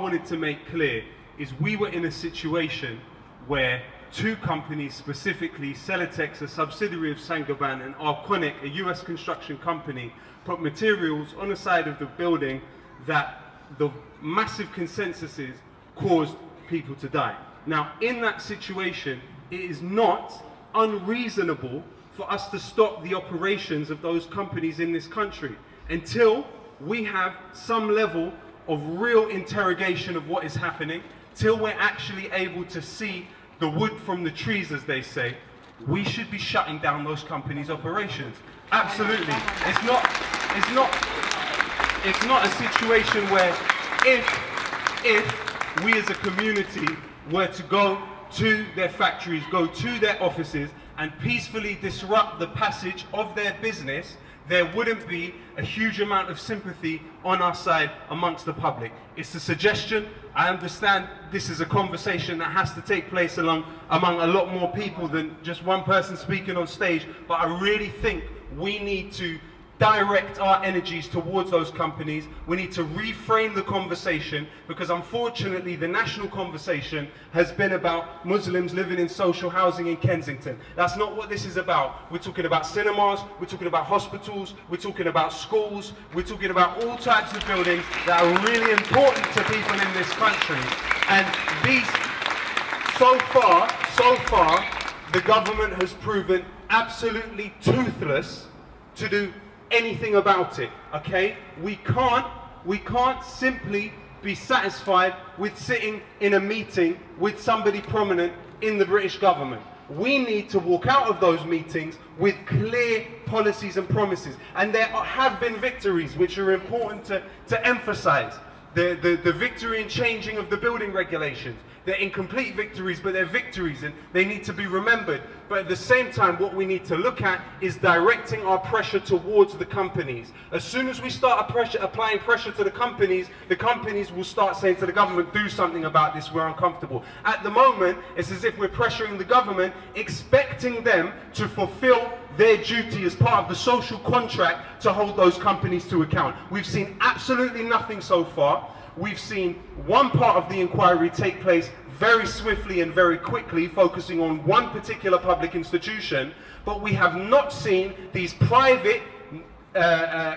wanted to make clear is we were in a situation where two companies, specifically Celotex, a subsidiary of Saint-Gobain, and Arconic, a US construction company, put materials on the side of the building that the massive consensuses caused people to die. Now, in that situation, it is not unreasonable for us to stop the operations of those companies in this country until we have some level of real interrogation of what is happening, till we're actually able to see the wood from the trees, as they say. We should be shutting down those companies' operations. Absolutely. It's not a situation where if we as a community were to go to their factories, go to their offices and peacefully disrupt the passage of their business, there wouldn't be a huge amount of sympathy on our side amongst the public. It's a suggestion. I understand this is a conversation that has to take place among a lot more people than just one person speaking on stage, but I really think we need to direct our energies towards those companies. We need to reframe the conversation, because unfortunately the national conversation has been about Muslims living in social housing in Kensington. That's not what this is about. We're talking about cinemas, we're talking about hospitals, we're talking about schools, we're talking about all types of buildings that are really important to people in this country. And these, so far, the government has proven absolutely toothless to do anything about it. Okay, we can't simply be satisfied with sitting in a meeting with somebody prominent in the British government. We need to walk out of those meetings with clear policies and promises, and there have been victories which are important to emphasize. The victory in changing of the building regulations. They're incomplete victories, but they're victories and they need to be remembered. But at the same time, what we need to look at is directing our pressure towards the companies. As soon as we start applying pressure to the companies will start saying to the government, do something about this, we're uncomfortable. At the moment, it's as if we're pressuring the government, expecting them to fulfill their duty as part of the social contract to hold those companies to account. We've seen absolutely nothing so far. We've seen one part of the inquiry take place very swiftly and very quickly, focusing on one particular public institution, but we have not seen these private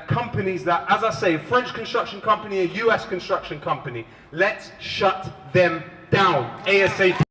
companies that, as I say, a French construction company, a US construction company. Let's shut them down ASAP.